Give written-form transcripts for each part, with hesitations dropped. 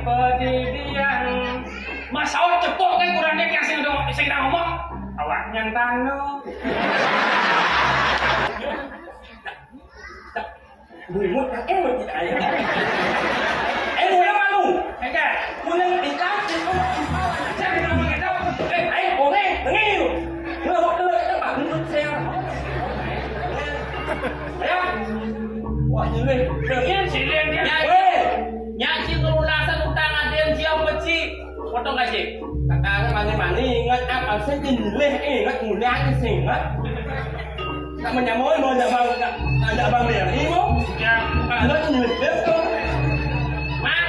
pedidian. Masalah cepok kan kurangnya yang sing ngomong awak nyantano. Buimut kan emot tidak ayah. Mulai malu. Enggak. Mulai dikasih saya bilang begitu. Ayo boleh tengil. Mulai waktu itu pak menurut saya. Ya. Wah jadi tengil silin dia. Nyaci lunasan utang aden siapa sih? Potong gaji. Kakak mani ingat apa saya jenuh ingat mulai ingat. Tak menyamoi mau ada bang dia ini mau. Ya, Kalau jenuh betul. Mak.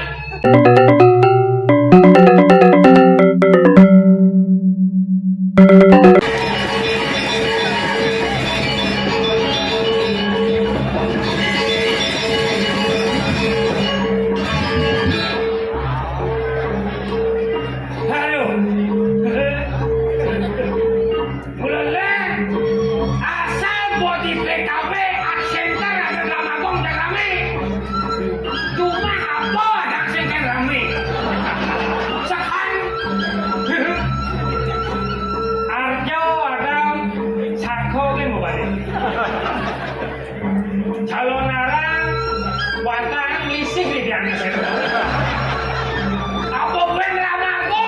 Calon arang watang lisih di dia. Apa ben ramaku?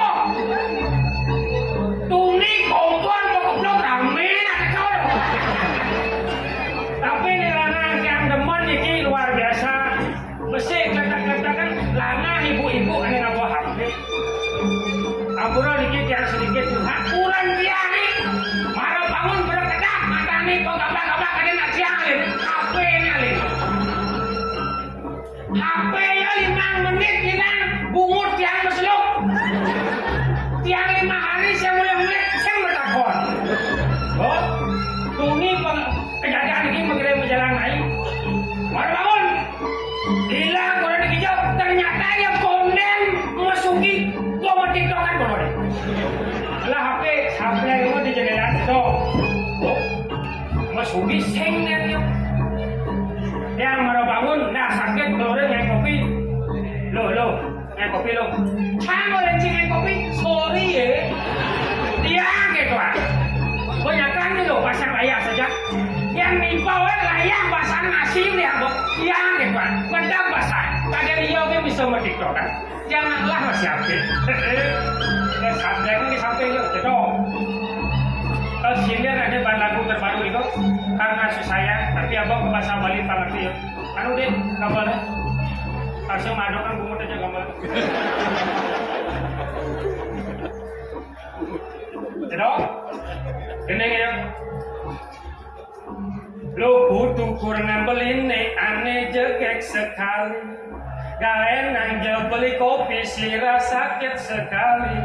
Tuni kompon goblok rame akor. Tapi ini lanang yang demen iki luar biasa. Mesti kata-katakan lanang ibu-ibu ane ngapa HP. Ampura dikit yang sedikit kurang dia nih. Marah bangun berkedah matane kok gampang-gampang kene nak sialin. HP-nya 5 menit hilang, bungut tiang berseluk. Tiang 5 hari saya mulai menit, saya bertakon. Oh, tuni kejadian ini mengirim jalan lain. Baru bangun, hilang kurang dikijau. Ternyata dia konden masuki komen TikTokan bodoh. Lah HP yang itu di jendela itu. Oh, masuki sengnya dia. Yang baru bangun, nah sakit keluarin ngai kopi. Lo, ngai kopi lo. Kamu lencing ngai kopi, sorry ya. Dia gitu ah. Banyakan nih lo pasang layak saja. Yang nimpauan layak pasang nasi dia bos. Dia gitu ah. Mendap pasang. Kadang dia oke bisa metiktok kan. Janganlah masih aktif. Dan sabdanya di samping lo, cedok. Sini ada bahan lagu terbaru itu karena saya, tapi abang ke bahasa Bali tak ngerti ya. Anu deh, gambarnya. Kasih madok kan bumut aja gambar. Cedok, ini ya. Lo butuh kurang ngambilin nih, aneh jegek sekali. Gaen nang beli kopi sirah sakit sekali.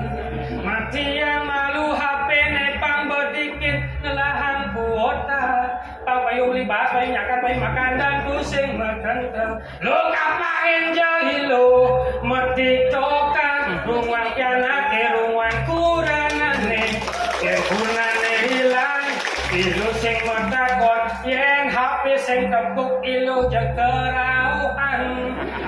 Mati yang malu HP nepang berdikit ngelahan kuota. Papayu beli bas, paling nyakan, paling makan dan pusing merkentel. Lo kapain jahil lo, metiktokan. Ruang piana ke ruang kurangan nih. Kegunane hilang, ilu sing metakon. Yen HP sing tepuk ilu jekerauan.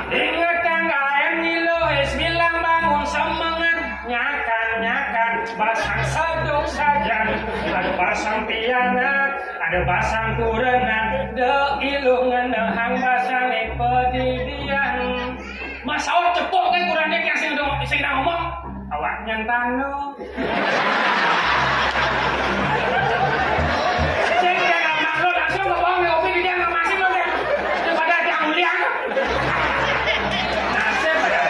Ingat kan gaen ilu es bilang bangun semangat. Nyakan, basang sadung saja. Ada basang piana, ada basang kurenang. De ilungan dehang basang pedidian. Masalah cepok kan kurangnya yang sing ngomong awak nyantano. Sing ngomong lo langsung ke bawah ngopi di dia ngemasin lo deh. Daripada yang mulia. Nasib pada.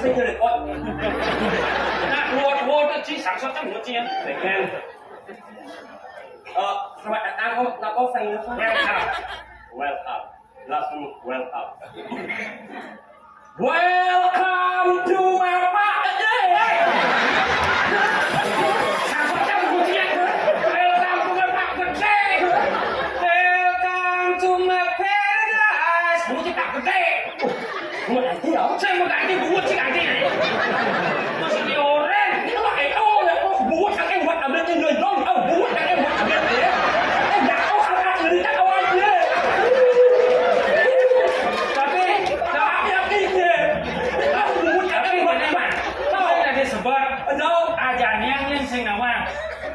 sinh cho được con. Mua tôi chỉ sản xuất trong một chiếc. Để khen. Sao bạn ăn không? Nó có xanh nữa không? Welcome. Welcome. Welcome. Welcome to my party. Sản xuất trong một chiếc. Welcome to my party. Welcome to my paradise. Một chiếc party. Một cái gì đó? Saya mau ganti buat sih ganti nih. Masih di oren. Itu là cái ô này, ô buốt các em hoạt động trên người không? Ô buốt các em hoạt động trên người. Em đã ô ăn người ta ô ăn gì? Tapi Tapi yang ini, aku buat tapi apa buat ini apa? mah? Tahu tadi sebab Đâu? ajaran yang sing nama.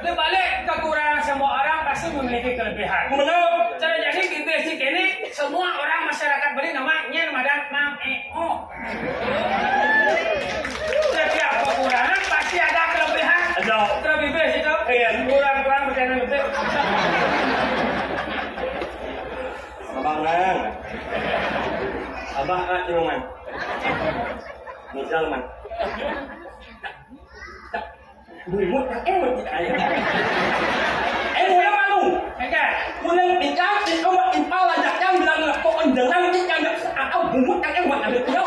Dibalik kekurangan semua orang pasti memiliki kelebihan. Menang. Cara jadi di basic ini semua orang masyarakat beli namanya Ramadan Mang EO. Setiap kekurangan pasti ada kelebihan. Đâu? Terlebih basic itu. Iya. Kurang-kurang berjalan lebih. Abang Nang. Abang di rumah. Misal man. Buat các em một cái. Em muốn em ăn luôn. Enggak. Kuning tinggal di rumah impal aja yang bilang kok dengan kita nggak atau bumbu kan em buat ada video.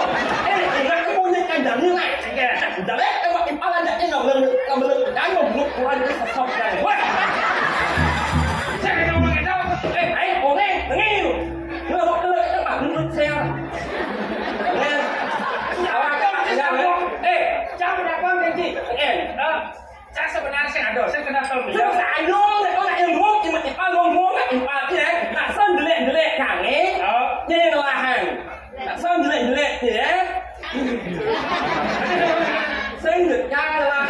Ingat kamu nih kan dari này. Dari em buat impal aja yang nggak boleh kan bumbu kurang itu sosok kan. Wah. Saya kena ngomong itu. Ayo boleh ngil. Nggak mau ke các bạn muốn xem. Nghe. Jangan berapa nanti. Saya sebenarnya saya ada, saya kenal sama Chứ beliau. phải luôn, có lại em muốn nhưng mà impal muốn là impal thế đấy. Là sơn dele hàng ấy. Đây là hàng. Là sơn dele thì đấy. Sinh được ra là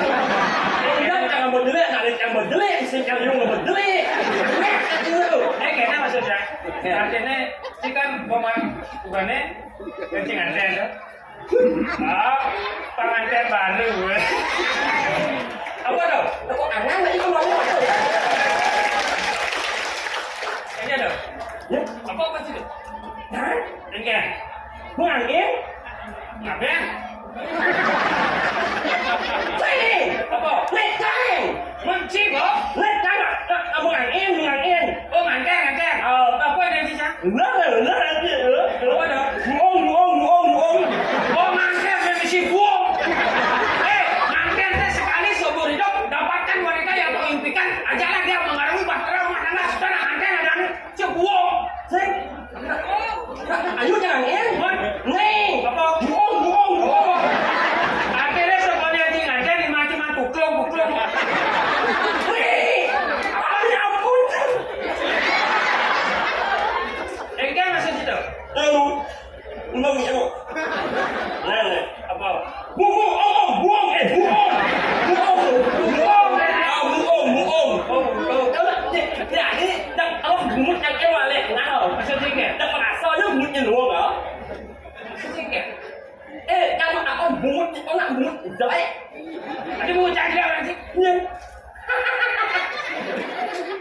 em rất là một dele là một dele sinh càng dùng là một dele. Kayaknya maksudnya, artinya ini kan bukannya kencing anten tuh. Pengantin baru gue. Apa dong? Kok angan vậy không nói nữa. Kayaknya dong. Ya, Apa sih? đấy. Enggak. Muốn ăn yến. Ngapain? Đây. Apa? Lên canh. Mencip kok? Lên canh à? Muốn ăn yến, muốn ăn yến. Oh nganteng. Apa yang sih? Nữa gì nữa. Apa dong? Muong. Oh nganteng yang misi buang. Nganteng teh sekali seumur hidup dapatkan wanita yang mengimpikan. Ajalah dia mengarungi bahtera rumah tangga. Sekarang nganteng ada cebuang. Sinh. Ayo cho ăn yến. Nghe. Apa? Muong. Akhirnya semuanya di nganteng dimaki-maki kuklung. Wih. Ya ampun. Enggak maksud itu. Nó nghĩa rồi. Này. Apa? Buông. Buông. Đó là dạ đi. Đập muốn ăn em là lẹ nào. Maksud tiga. Đập vào so nước muốn nhìn luôn hả? Maksud tiga. Ê, em mà con muốn có nặng muốn đấy. Tadi mau cari orang sih.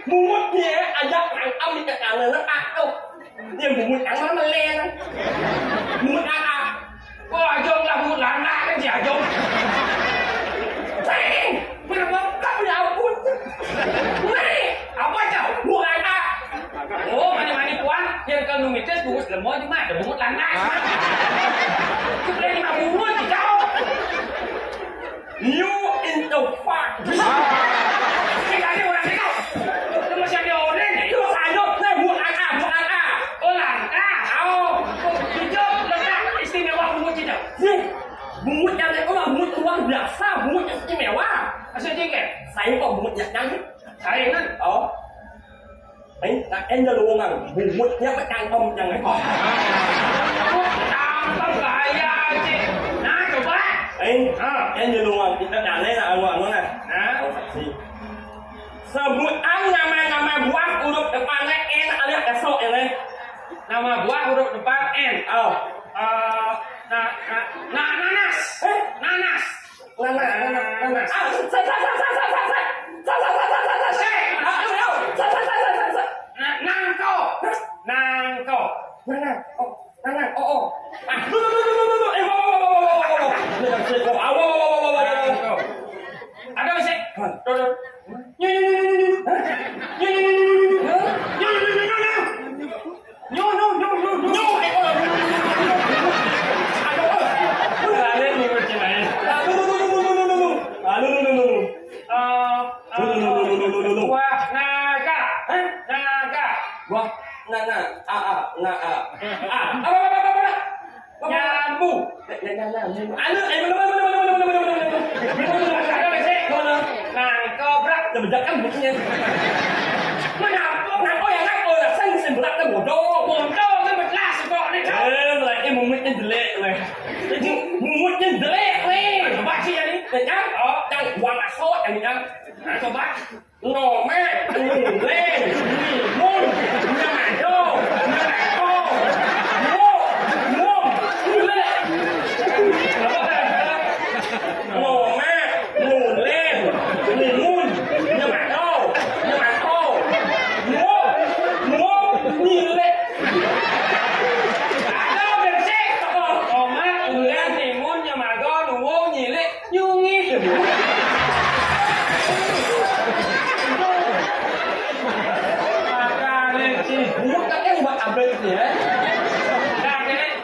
Nhưng muốn nhé, dắt thằng ông cái càng này nó ăn đâu. Nhưng muốn ăn nó le đấy. Muốn ăn à? Kok Ajong lah mau lana kan si Ajong. Này, Bener kok? cậu nhà ampun. Này, Apa cau? muốn ăn à? Oh, mani puan. Yang kalau numites bungkus lemon cuma ada bungkus lana. Itu beli 5 bungkus sih cau. You in the fuck. Kita ada orang ni kau. Itu masih ada orang ni. Itu sai đâu? Này muốn ăn à? Oh langka. Oh, hijau lengkap istimewa bungkus hijau. Gì? Muốn ăn này có là muốn uống là sao? Muốn ăn cái mèo à? Maksud tiga. Saya còn muốn nhặt nhắn. Saya kan. Ấy, em ra luôn à, vùng một nhá phải căng ông chẳng ấy. Tambah gaya je. Nah, coba. Ấy, em ra luôn à, kita đặt lên là ngoan ngoan này. Nah, Sebut nama buah huruf depannya N alias esok ini. nama buah huruf depan N. Nanas. Nanas. Nanas. Nangko. Nana. Oh. Ah, tunggu. Anu, mana? Nangkobrak. Kebijakan buktinya. Kenapa? Kenapa yang nak lah sang sembelat kan bodoh. Bodoh kan belas kok ni kau. Lagi mumutnya jelek weh. Jadi mumutnya jelek weh. Coba sih ni. Kan? Oh, yang wang asot yang kan. Coba. Ngộ mẹ, ngủ lên, môn, nhà mày đâu, nhà mày đâu, ngộ, lên, ngộ mẹ, ngủ lên, môn, nhà mày đâu, nhà mày đâu, ngộ, nhìn lên. Đâu được chứ? Má lên thì muốn nhưng mà có đủ vô nhìn lên, nhu nghi. Bumut kakek buat update gitu ya.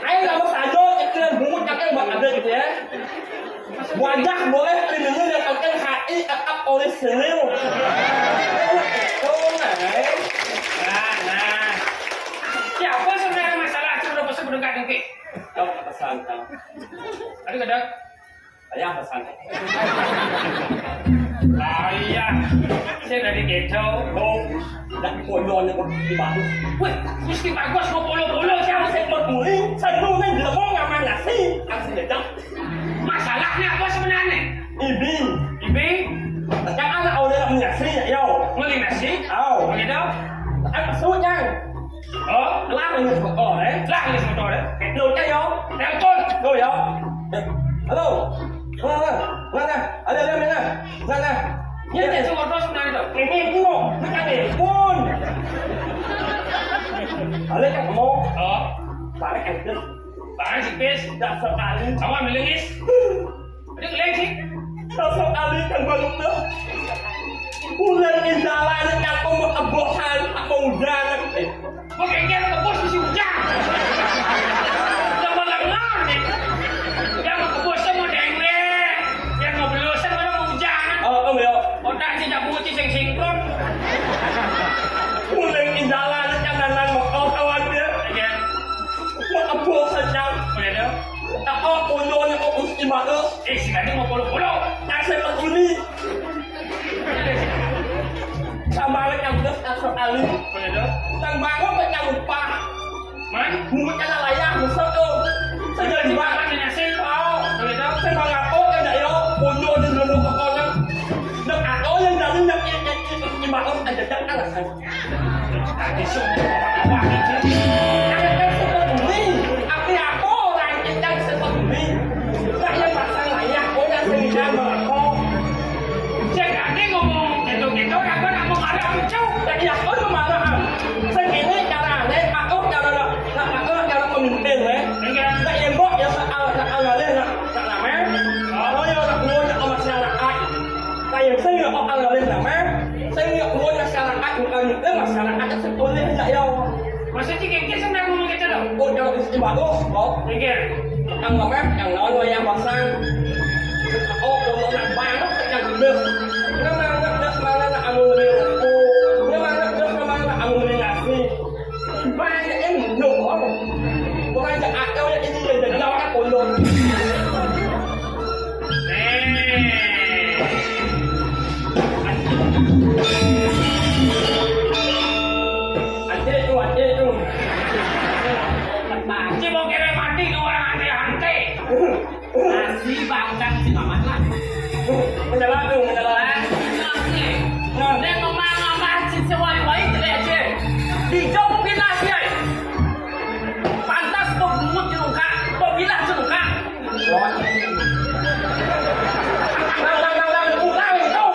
Ayo nggak mau saja kalian bumut kakek buat update gitu ya. Wajah boleh lindungi yang akan HI up oleh serius. Oh Nah. Siapa sebenarnya masalah sudah pesan berdekat ni? Kau pesan kau. Ada ke dak? Saya pesan. Ayah, saya dari Kecoh. Oh, dah koyon yang di batu. Weh, mesti bagus mau polo-polo siapa Saya bermuling, saya mau main di lemong ngaman nasi. Kasih jejak. Masalahnya apa sebenarnya? Ibi, Ibi, yang anak oleh orang nasi ya yo. beli nasi? Oh, Begitu? anh số nhang. Oh, Lát mình một cỏ đấy. lah ni motor dah. Đồ cho yo. Telepon. Rồi yo. Alo. Vâng nè, ở đây mình nè. Vâng nè. Ni dia semua motor sebenarnya tu. Ini tengok, nak ni pun. Ở đây các mô, Oh, bạn cái cảnh barang sipis. đã sợ Ali. Awak melengis. Ada keleng sih. Sợ Ali kan bangun tu. Bulan ini jalan yang kau mau abohan, aku jalan. Pakai dia ke bos mesti hujan. Jangan lengar ni. Yang ke bos semua denglek. Yang mau belusan mana mau hujan. Ông hiểu. Otak si tak putih sing-singkron. Bulan ini jalan yang jalan mau kau kawan dia. Ya. Mau abohan yang. Boleh dah. Tak kau konon yang kau mesti mahu. Si tadi mau polo-polo. Tak saya ini. Sama yang terus asal Ali. Boleh dah. Tang bangun macam lupa. Man. Mulut kan layak besar tu. Saya jadi Makan bangun. ni nasi. Boleh dah. Saya bangun oh kan dah yo. Konon yang dulu kau yang. Dak aku yang dari yang mahu ada tak ada kan. Tadi semua awak ni je. Jangan kan seperti ini. Aku orang yang seperti ini. Saya pasang layak oh yang sehingga berlaku. Cik tadi ngomong gitu-gitu. Aku nak mau marah lucu. Jadi aku tu marah. Segini cara ni aku cara pemimpin ni. Enggak. Tak yang buat yang nak alih nak lama. Kalau yang nak keluar nak masyarakat. Tak yang saya nak alih lama. Saya nak keluar masyarakat bukan itu masyarakat yang sekolah tak yang. Masa cik kekek sebenarnya ngomong gitu dah. Oh jangan istibatus. Oh Kekek. yang lama yang nói yang pasang. Oh kalau nak bayar yang gede. Memang nak mana nak alih aku. Memang nak mana nak alih nasi. Bayar em nung orang. Bukan jak akal yang ini jadi jawab kolon. Aje tu. Cik mau kira mati ke orang hantai-hantai. Nasi bangkang si mamat lah. Menjalan tu, menjalan. Nasi. Dia ngomong-ngomong si sewai-wai jelek je. Hijau pilah dia. Pantas kau bumut je muka. Kau pilah je muka. Lang, pulang itu.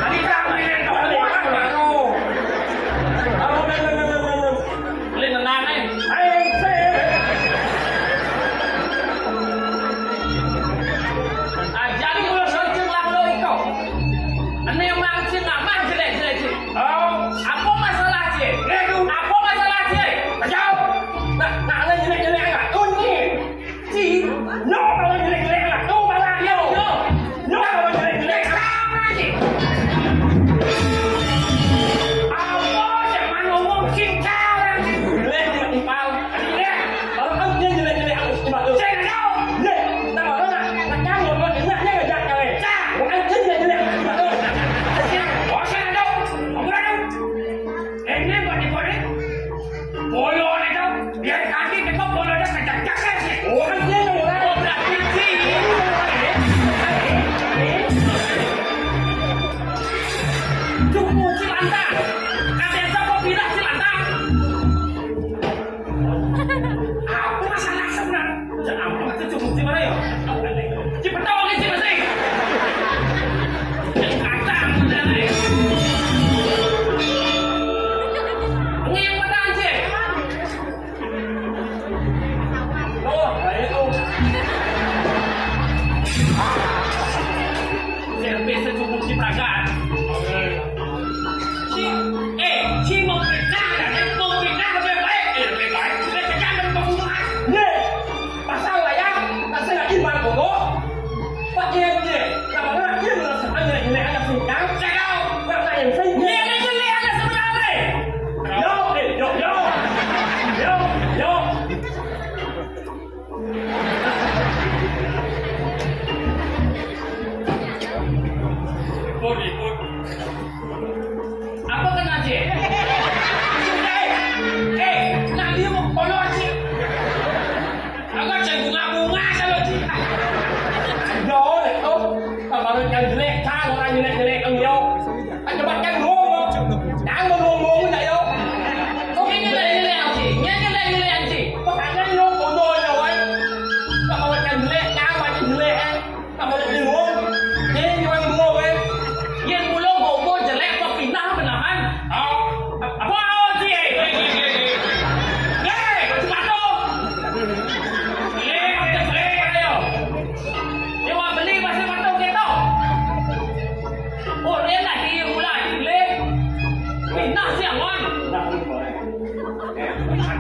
Tadi ramai ni tu. Boleh tenang ni. Jadi kalau sencing lah kalau ikau. Ane yang mangcing amah jelek-jelek je. Oh, Apa masalah je? Apa masalah je? kacau. Nak jelek-jelek enggak? Unyi. Si, no kalau jelek-jelek. Pak Yên gì? Làm cái này là anh này này anh sinh đáng. Chạy đâu? Bạn này em sinh. Dia ni geli ada sebenarnya. Yo, yo, yo. Yo, yo. Ikut. Apa kena je? Nak dia mau kolor cik. Agak cek bunga-bunga kalau cik. Gió này không? Mà bảo là cần lệ tha của anh lệ cần nhiều. Anh cho bạn canh ngu không? Đáng mà ngu như vậy đâu. Ni geli apa sih? Ni geli apa sih? Có phải cái ngu của tôi rồi. Mà bảo là cần lệ tha mà cần lệ anh. Mà bảo là ngu. Thế nhưng anh ngu ấy. Yang mulut bobo jelek kok pindah benahan. Apa sih? Cepat tu. Ayo. Dewa beli pasal mata kita. Oh, dia lagi mulai beli. Pindah siang kan?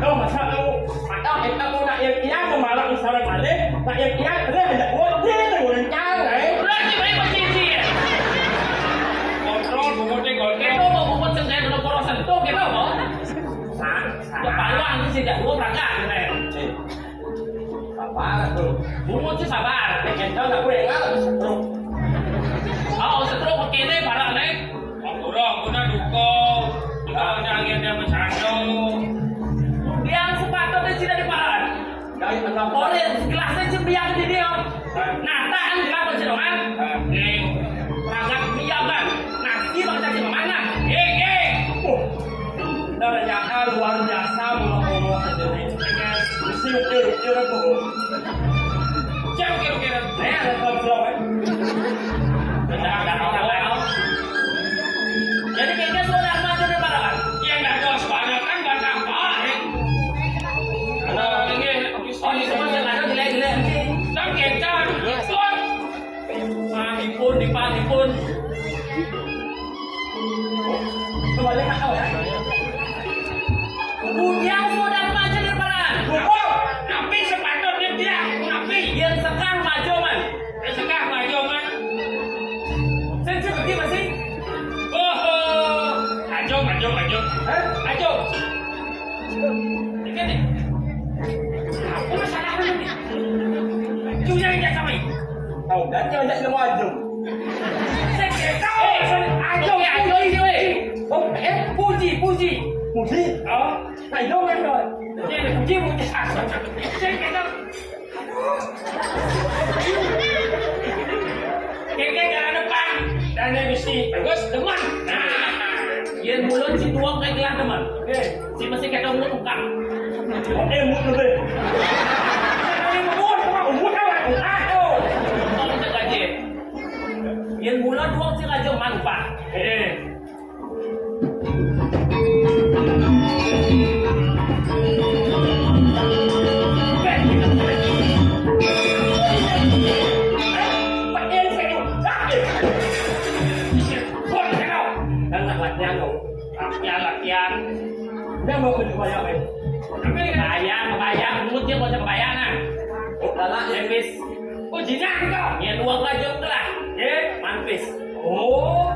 Đâu mà sao đâu. Mà tao em tao nak yang kia mà malah misalnya balik. Nak yang kia ada hendak buat dia lah orang cang này. Berarti baik macam ni. Kontrol bumutnya Kita kontrol. mau buat sendiri kalau korang sentuh kita mau. Sáng, Ya paluan tu sejak dua berangkat. Apa lah tu? Bumut tu sabar. Yang tahu nak boleh lah setrum. Oh, seterus pakai ni barang ni. Orang guna dukung. Kalau jangan dia bercanda. Yang sepatutnya tidak diparan. Dari enam Orang gelasnya cembiang di dia. Nah, tak gelas macam mana? Perangkat biarkan. Nasi macam mana? Đó là nhà A luar biasa mula-mula sendiri. Mesti ukir-ukir aku. Jangan kira-kira. Ini ada kontrol kan? Dah. Jadi kayaknya sudah macam ni barang. Yang dah ada sebanyak kan dah nampak. Kalau ini Oh, ini semua sengaja jelek-jelek. tak kita betul. Dipun. Kembali kat kau ya. Yang sudah macam ni barang. Kumpul. Tapi sepatutnya dia. Tapi Yang sekarang maju man. sekarang maju man. Saya pergi masih. Oh, maju. Hah? Maju. Dekat ni. Apa masalah ni? Cuba yang sama ini. Tahu dan jangan nak maju. Saya tahu. Maju ya, maju ini weh. Oh, Puji. Puji. Oh, Này đâu em rồi. dia puji sasa. Saya kata. Keke jalan depan dan dia mesti bagus teman. Yang mulut si tuang kayak gelas teman. Si masih kata mulut tukang. Bọn em muốn lebih. Muốn đâu là cũng ai đâu. Kau macam gaji. Yang mulut tuang si raja manfaat. Bạn em phải dùng rác đi. Kau tak tahu. Dan nak latihan kau. Latihan. Dia mau beli bayar em. Tapi Kebayang. Mulut dia macam kebayang nah. Oh, lala em. Manpis. oh jinak kau. Yang dua raja tu lah. Manpis. Oh.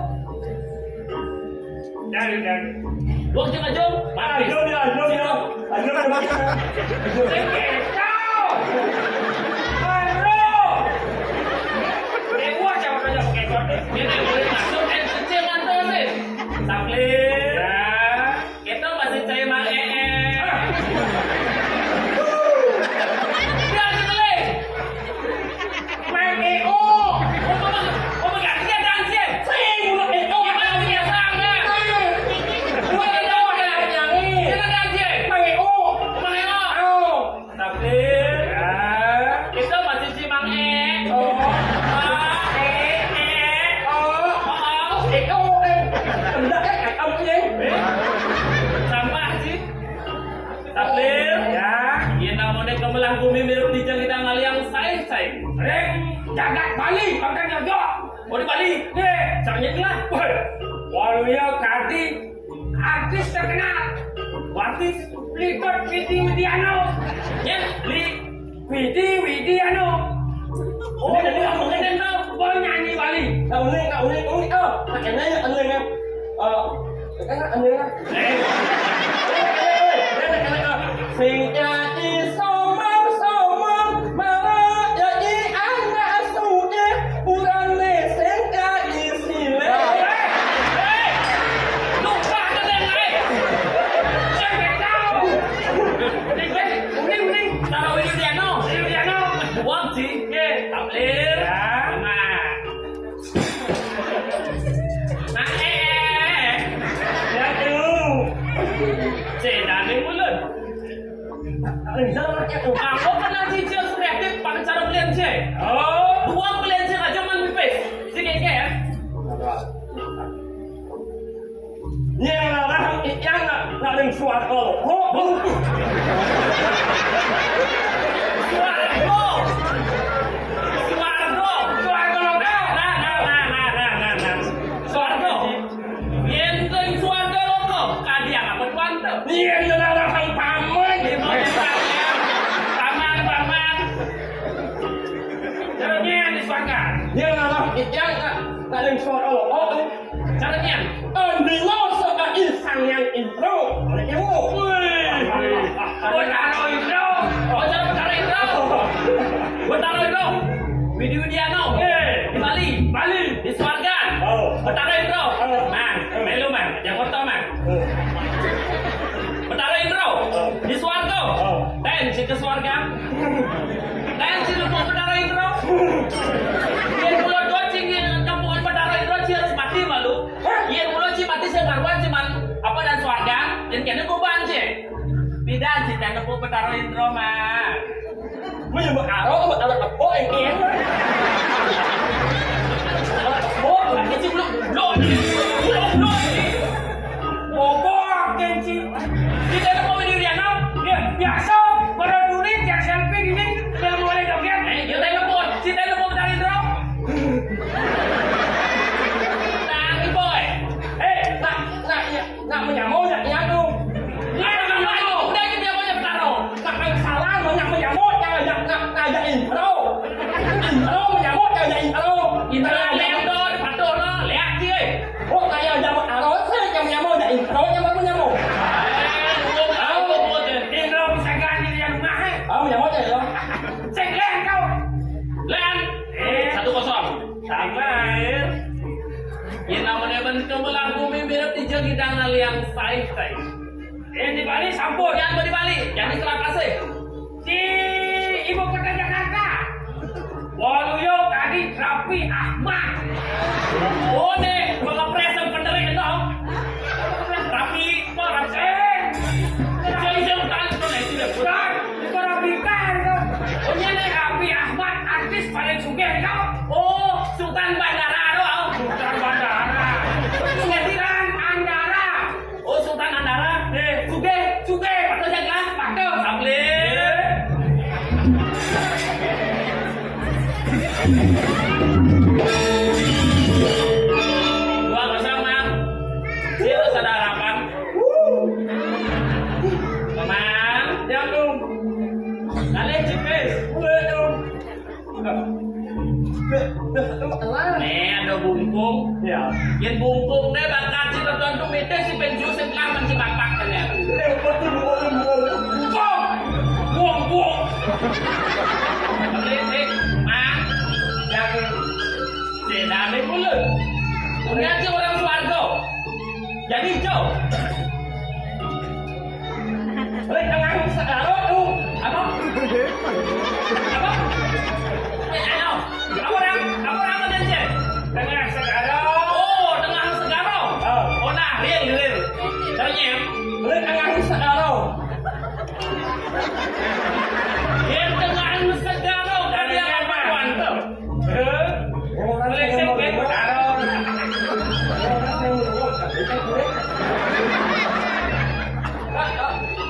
Dari. Dua raja manpis. Jom dia. Jom ada makan. Saya tahu. Halo. Dewa jangan banyak pakai kau. Dia tak boleh masuk dan kecil mantu ni. Taklir. Ya. Kita masih cari mak Biar kita leh. Main EO. Oh my dia dan dia. Saya mulut itu. Yang mana dia sang dah. Dua kita dah. Yang ini. Kita dan dia. Pakai O. Mana yo? Oh. Taklir. Ya. Kita masih cari mak Oh. Itu em. Hendak kan ông gì? Sampah sih. Taklir. Ya. Ia namanya kemelah bumi mirip di jalan kita ngaliang say. Rek, jagat Bali makan jaga. Oh di Bali. Caranya lah. Waluya tadi artis terkenal. Artis Likot Widiano. Ya, li. Widiano. Oh, jadi kamu kena tahu. nyanyi Bali. Uống đi. Cái này anh lên em. Cái này anh lên em. Xin cha đi sau mong mà ra đi ăn đã sụ đi bulan này sẽ ca đi xì lệ. Lupa ka din ay. Siyempre tao. Uling. Taro Juliano. Huwag sige. Taplir. Tama. Dami mulut. Ako pa na si Jill reactive pakai cara belian sih. Oh, dua belian sih aja man mipis. Sige ya. Nhưng là nó không ít chăng là đừng xoa cổ hô bông. Nhiên là thằng Phạm mới thì mới Paman. Caranya disuarakan. nhưng là nó không ít chăng là đừng xoa cổ hô. Caranya. Di lo suka insang yang intro. Betaro Indro. Betaro Indro. Video Diano. Di Bali. Di Swarga. Betaro Indro. Mang, melu mang, yang foto mang. Betaro Indro. Di Swarga. Dan si ke Swarga. Dan si lupa Betaro Indro. Dia pulau docing kampung Betaro Indro harus mati malu. Iya pulau mati sekarwan cuman apa dan Swarga. Dan kena kuban sih. Bidan sih jangan lupa Betaro Indro mah. Bây giờ mà ảo đó mà là bố anh kén. Bố là cái chim lộn. Bố cái chim. Kita ada mau video dia no? Ya, biasa. Baru tulis yang selfie gini belum boleh joget. Ya tanya pun. Si tanya pun Betaro Indro. Nang boy. Nak menyamau nak ya tu. Udah kita mau Betaro. Nak yang salah menyamau nak ada intro. Intro menyamau ada intro. Kita lihat dong, patuh no, lihat sih. Oh kayak ada aro saya yang menyamau ada intro yang baru menyamau. Indro bisa ganti dia rumah. Menyamau ada ya. Cek len kau. Len. 1-0. Sama air. Yang namanya bentuk melaku mirip di jegidang yang sai-sai. Di Bali sampur. Yang di Bali, yang di Selakasih. Di ibu kota Jakarta. Waluyo tadi Raffi Ahmad. Oh nih, kalau presem penderik itu. Raffi, apa Raffi? Jadi kan itu deh. Bukan, itu Raffi kan itu. Oh ini Raffi Ahmad artis paling sugih itu. Oh, Sultan Bandara doang. Sultan Bandara. Sultan Andara. Oh Sultan Andara. Sugih. Patuh jaga. Patuh. Tablir. Dua bersama. Dia harus ada harapan. Teman, diam dong. Kalian cipis. Boleh dong. Nih ada bungkung. Ya. Yang bungkung deh bakal si tonton tuh itu si penjuru si kelaman si bapak kalian. Buang. Mak, yang sedang mulut. Punya si orang Swarga. Jadi jauh. Jangan sekarang tu. Apa? Ayo. Apa orang mana je? Tengah sekarang. Oh, tengah Segarong. Oh, nah, real. Caranya. Jangan sekarang. Yang tengah Segarong tadi apa mantap. Malaysia ke Betaro.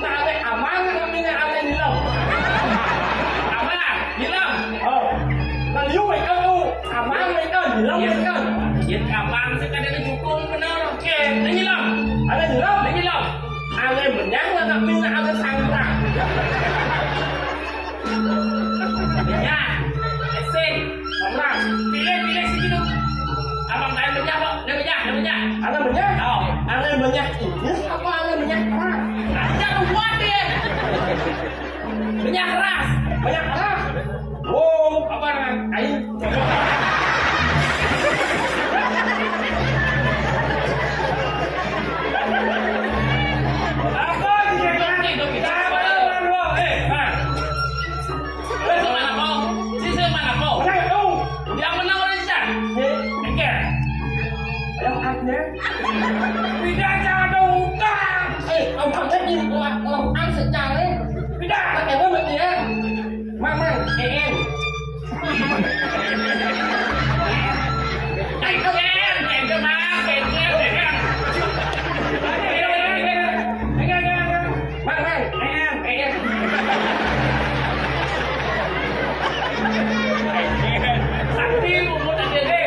Nak ada aman namanya ada nilam. Aman, hilang. Nang you mereka tu aman mereka nilam mereka. Yang aman sekadar jukung benar. Oke, dah hilang. Ada nilam. Dah hilang. Ada benyang nak pindah ada sangrang. Ya, eseng. Sangrang. Pilih situ. Abang tanya banyak kok. Dia banyak. Ada banyak? Oh. Ada banyak ini apa ada banyak keras? Ada kuat dia. Banyak keras. Banyak keras. Wow, apa namanya? Kain. Apa ini? Menang itu. Yang menang orang Indonesia. Oke. Ayo akhirnya. Tidak jangan ada hutang. Ông thằng đấy nhìn lòng ăn sợi trà đấy. Tidak. Các em ơi mọi người em. Mang em. Kèm cho má, kèm cho em để em. Mang em. Sakti umut ada deh.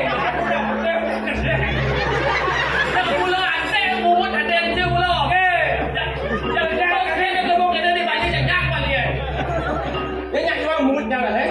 Yang mula ada umut ada yang je mula. Yang dia kebuk dia di balik jangan kali ya. Thế nhạc cho ông muốn nhau là thế.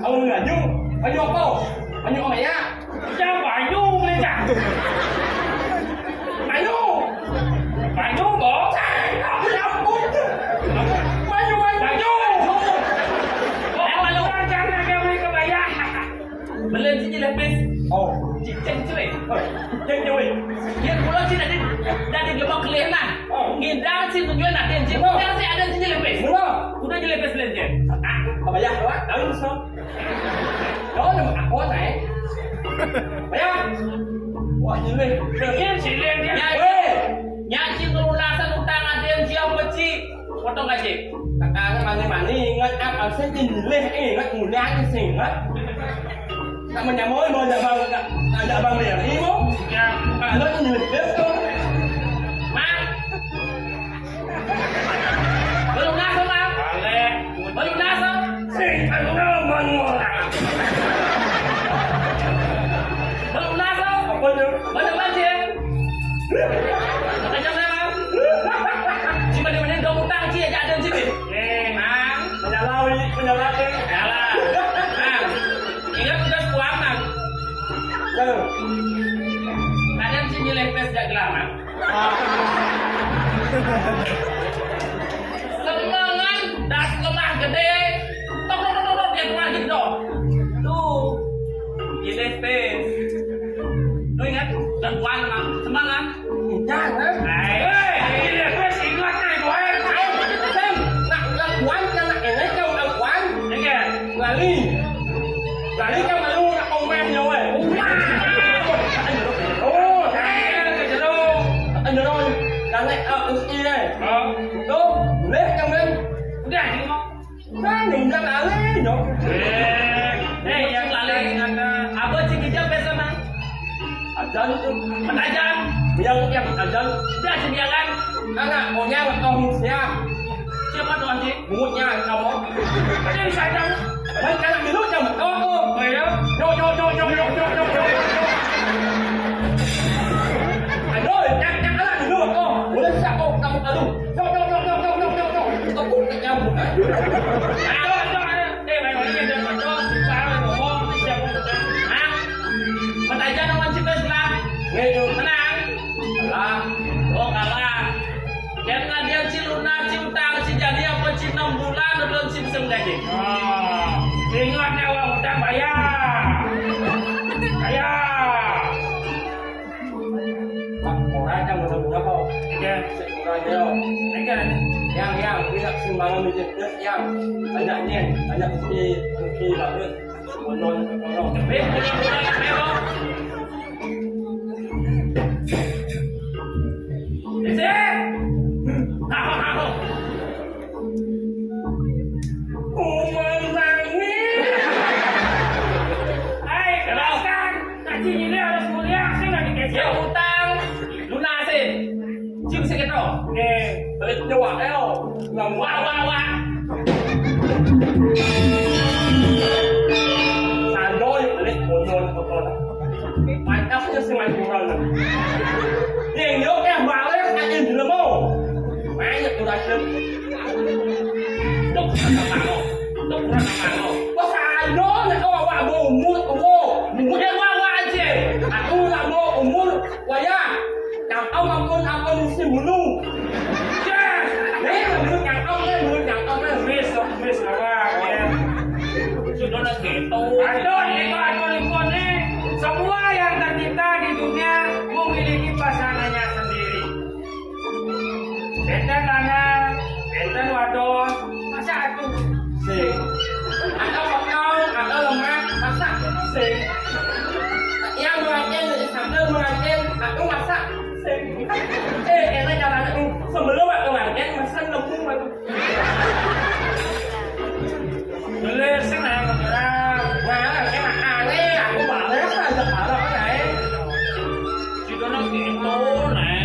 Ông là Nhung, bao nhiêu cô? Bao nhiêu mày á? Cho bà nhu lên chẳng. Mày Nhung! Bà nhu bỏ. Belen sini lepis. Ồ, Ciceng cerai. chân chui. Dia pulau sini dari gelombang kelihatan. Ngindang sih tujuan ada yang sih. Yang sih ada sini lepis. Đúng không? Udah jadi lepis lenje. Mà bây giờ đó, đỡ luôn sao? Đó là một ạc quá này. Bây giờ. Ủa, nhìn đi. Đừng yên chỉ lên đi. Nyaci pelunasan utang ada yang siap peci. Potong gaji. Cái mà đi ngất áp ở sẽ nhìn lên cái ngất ngủ ra cái xỉn á. Tại mình nhà mới mà nhà bằng liền đi mốt. Nó nhìn lên thôi. Mang. Pelunasan mang. Pelunasan. Xin anh nó mà ngồi. Pelunasan. Apa tu? Banyak banjir. Macam mana? Cuma di mana dong utang sih aja ada sini. Mang. Mình lau đi. Yalah. Mang. Ingat udah kuat mang. Ừ. Ada sini lepes jak lama. Semangan das lemah gede. Tok dia keluar gitu. Tuh. Di lepes. Lu ingat dan kuat mang. Semangat. Chang á. Đi lên cái xịn lắc này của em. Xem, nặng là quán cho nặng lấy châu là quán. Đấy kìa. Là ly. Là ly châu là luôn là ông em nhiều rồi. Ồ, thầy cái gì đâu. Anh nhớ rồi. Là này y đây. Đúng. Lấy trong lên. Cái này chứ không? Cái nhìn ra là lấy nhổ. Hey, yang lain apa sih kita biasa mang? Ajan tu. Penajan. Yang ajan. Dia sediakan. Anak mau nhà là con nhà. Siapa tuan sih? Một nhà là con đó. Cái này sai đâu? Mấy cái là nước cho mà con ơ. Mày đó. Vô. Anh ơi, chắc là nước mà con. Ủa lên sao con cầm ở đâu? Vô. Tao cũng cái nhau một đấy. Đây mày nói gì đây mà cho sao mày bỏ bom đi xem con được không? Mang. Penajan orang sih Islam. Nghe chưa? Menang. Là Oh kalah. Karena dia si lunas, si utang, si jadi apa si 6 bulan belum si bisa gaji. Ingat nyawa hutang bayar. Bayar. một ra trong một thùng nó không? Kìa. Sẽ một ra nhiều. Đấy kìa. Yang, ini nak sumbangan duit yang banyak ni, banyak si lah duit. Konon. Weh, punya bulan yang mewah. Isi. Hahaha. Jelaskan. Ngaji ini harus mulia. Saya nggak dikasih. Dia utang, lunasin. Si bisa kita. Oke, balik Jawa eo. Ngam Wa. Sandoy balik bonon kotor. Mantapnya sih main kurang. Yang yo balik aja dulu mau. Banyak udah sih. Dok sama lo. Kok sandoy nek wa umur wo. Udah wa aja. Aku nggak mau umur waya. Yang ampun si bulu. Menurut yang Wis awak ya. Sudah nak gitu. Aduh, nih. Semua yang tercipta di dunia memiliki pasangannya sendiri. Enten lanang, enten wadon, masa atuh sing. Atau kau, atau lemah, masak sing. Yang mengajen sambil mengajen, aku masak sing. Enak caranya sebelum aku mengajen masak lembung aku. beler senang orang. Nah, enak aneh, aku balik aja parah kan. Sudah nak gitu.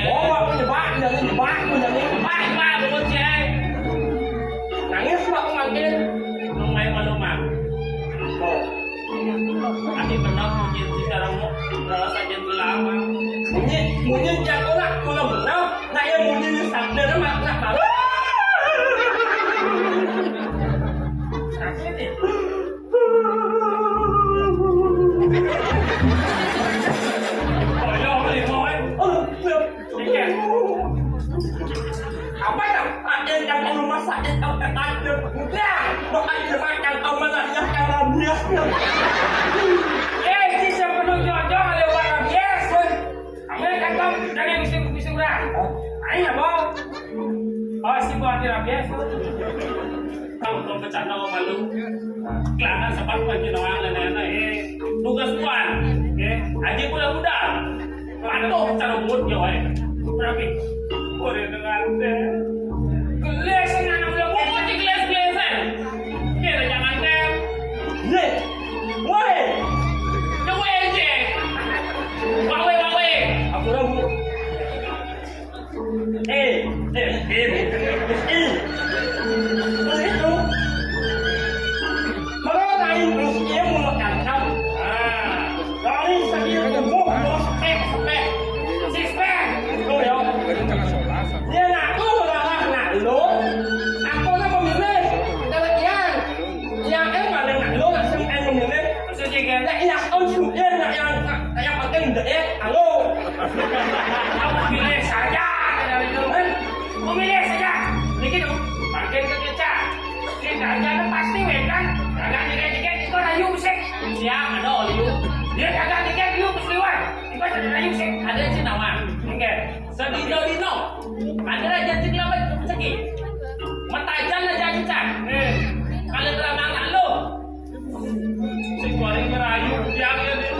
Oh, aku nyebak, jangan. Pak, bocah. Nangis aku mengajen. Lumai malumah. Oh. Ani benar mungkin sekarang mau rasa jentul lama. Munyi yang orang kalau benar, nah yang munyi sadar makna baru. Sakit ya? Oh, Iya. apa yang ada yang kamu masak yang kamu ada? Enggak, bukan cuma yang kamu masak yang dia. Bisa penuh jodoh oleh warga biasa. Kamu kan kau jangan bising dah. Ayo bau. Oh si buat tidak biasa. Kau tuh bercanda sama malu. Kelihatan sempat bagi nawang nenek. Tugas tuan. Aji muda. Patuh cara buat jawab. Berapa? Boleh dengan deh. Gelesan anak belum. Mau cek gelas-gelasan. Kira jangan deh. Nih, woi, Coba aja. Wawe. aku ragu. Begitu. Kalau lain terus dia mulut kancam. Dari segi tubuh spek. Six pack. Lo ya. Dia ngaku nak lo. Aku nak memilih. Kalau yang emang nak lo nak sering memilih. Maksudnya kan? Nak yang sudah nak yang penting deh. Halo. Kamu pilih saja. Memilih saja. Begitu. Pakai kececah. Kita jangan pasti kan. Jangan dikit-dikit itu rayu musik. Siap, ada oliu. Dia jangan dikit dulu musliwan. Itu ada rayu musik. Ada cinawa. Oke. Sedino. Ada raja ciklamat segi. Mentajan aja cicak. Kalau terangan lo. Si goreng merayu dia itu.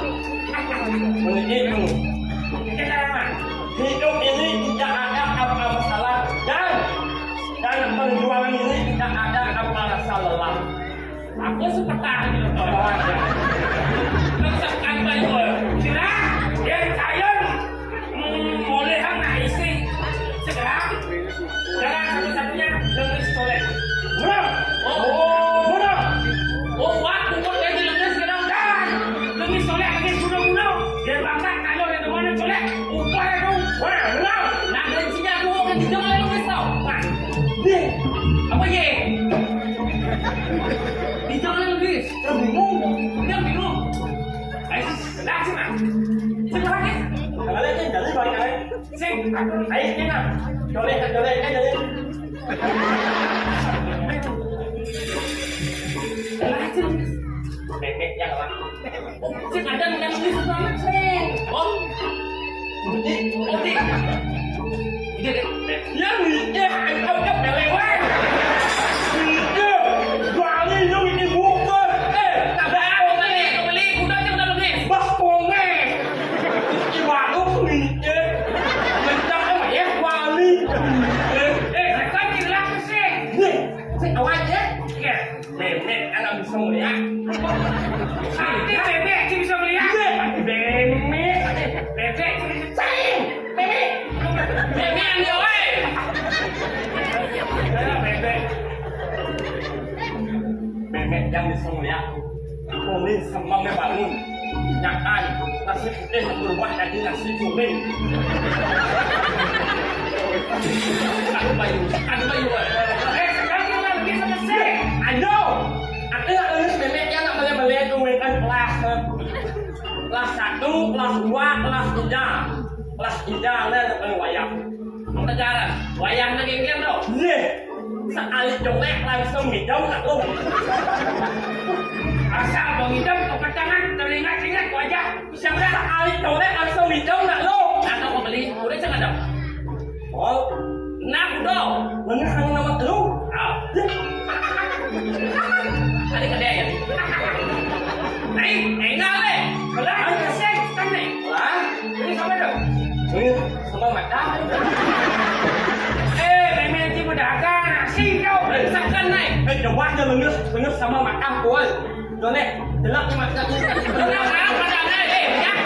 Begitu. Kita mana? Hidup ini tidak ada apa masalah dan perjuangan ini tidak ada apa masalah. Aku seperti itu. Nggak kan bayu. Sila, dia sayang. Boleh hang isi. Segera. Jalan satu-satunya dengan soleh. Murah. Murah. Oh, waktu kau jadi lemes sekarang Dan lebih soleh lagi sudah. Dia bangga kalau dia mana soleh. Upah itu. Wah, murah. nak rencinya aku akan dijauh oleh lemes tau. Nih, Apa ye? Dijauh oleh lemes. bingung. Dia bingung. Ayo, dah sana. Segera ni. Kalau ini dari banyak. Sing. Ayo kita. Jolek. Bebek yang lah. Sing ada yang lemes banget sing. Oh, Budi. dia deh. Yang ini angkat lewat. Bali lu ini bukan. Tak apa kau beli kuda je udah lemes. Bas ponge. Ibaru ni. Macam apa ya Bali. Kan hilang sing. Nih, saya awal je. Ya. Bebek anak bisa melihat. Nanti bebek sih bisa melihat. Bebek. Bebek sih bisa. Sayang. Bebek. Bebek yang dia, weh. sama bangun. Nyakan nasi putih berubah jadi nasi kuning. Aduh bayu. Sekarang kita lagi sama saya. I know. Aku nak lulus memek yang nak boleh tu mereka kelas 1, kelas 2, kelas 3. Kelas 3 lah nak wayang. Negara. Wayang nagingin tau. Ye. Sekali colek langsung hidung nak lu. Asal bang hitam kepacangan teringat-ingat wajah. Siapa sekali colek langsung hidung nak lu. Atau mau beli. Udah jangan dong. Oh, Nak dong. mana hang nama lu? Ah. Ada kedai ya. Enggak le. Kalau ada saya kan nih. Lah, Ini sama dong. ini sama macam. Memang cuma dagang nasi kau. Sakan naik. Coba aja mengus sama macam kau. Jone, delak macam ni. Tenang, tenang, tenang.